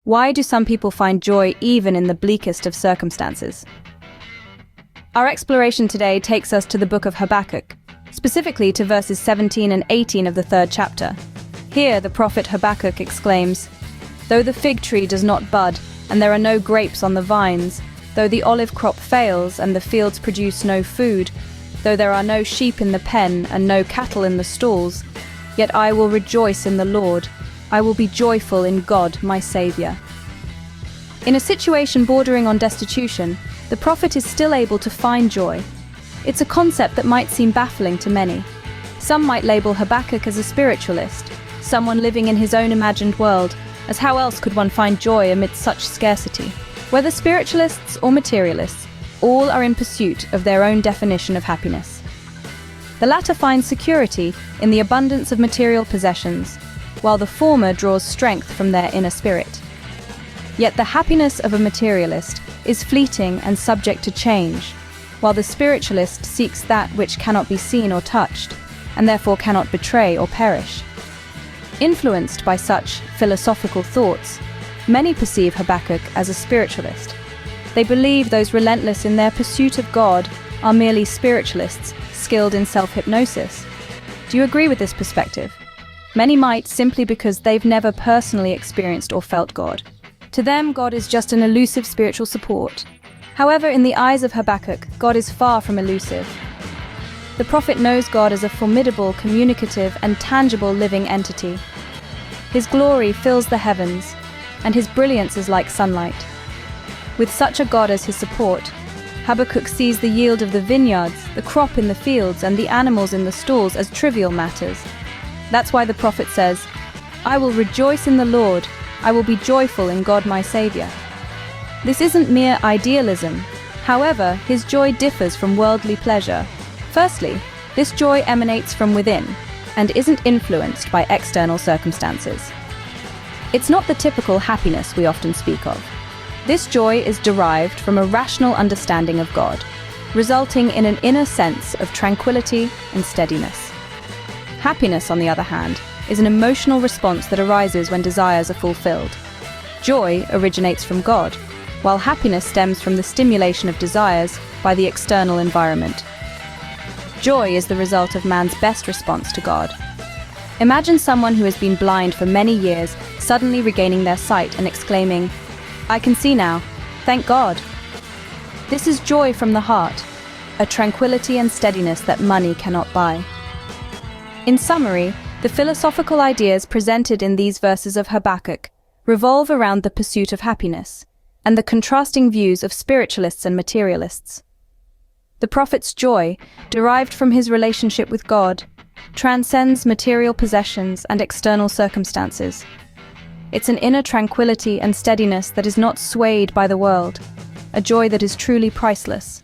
Why do some people find joy even in the bleakest of circumstances? Our exploration today takes us to the book of Habakkuk, specifically to verses 17 and 18 of the 3rd chapter. Here, the prophet Habakkuk exclaims, "Though the fig tree does not bud, and there are no grapes on the vines, though the olive crop fails, and the fields produce no food, though there are no sheep in the pen, and no cattle in the stalls, yet I will rejoice in the Lord. I will be joyful in God, my Savior." In a situation bordering on destitution, the prophet is still able to find joy. It's a concept that might seem baffling to many. Some might label Habakkuk as a spiritualist, someone living in his own imagined world, as how else could one find joy amidst such scarcity? Whether spiritualists or materialists, all are in pursuit of their own definition of happiness. The latter finds security in the abundance of material possessions, while the former draws strength from their inner spirit. Yet the happiness of a materialist is fleeting and subject to change, while the spiritualist seeks that which cannot be seen or touched, and therefore cannot betray or perish. Influenced by such philosophical thoughts, many perceive Habakkuk as a spiritualist. They believe those relentless in their pursuit of God are merely spiritualists skilled in self-hypnosis. Do you agree with this perspective? Many might, simply because they've never personally experienced or felt God. To them, God is just an elusive spiritual support. However, in the eyes of Habakkuk, God is far from elusive. The prophet knows God as a formidable, communicative, and tangible living entity. His glory fills the heavens, and his brilliance is like sunlight. With such a God as his support, Habakkuk sees the yield of the vineyards, the crop in the fields, and the animals in the stalls as trivial matters. That's why the prophet says, "I will rejoice in the Lord. I will be joyful in God my Savior." This isn't mere idealism. However, his joy differs from worldly pleasure. Firstly, this joy emanates from within and isn't influenced by external circumstances. It's not the typical happiness we often speak of. This joy is derived from a rational understanding of God, resulting in an inner sense of tranquility and steadiness. Happiness, on the other hand, is an emotional response that arises when desires are fulfilled. Joy originates from God, while happiness stems from the stimulation of desires by the external environment. Joy is the result of man's best response to God. Imagine someone who has been blind for many years suddenly regaining their sight and exclaiming, "I can see now, thank God." This is joy from the heart, a tranquility and steadiness that money cannot buy. In summary, the philosophical ideas presented in these verses of Habakkuk revolve around the pursuit of happiness and the contrasting views of spiritualists and materialists. The prophet's joy, derived from his relationship with God, transcends material possessions and external circumstances. It's an inner tranquility and steadiness that is not swayed by the world, a joy that is truly priceless.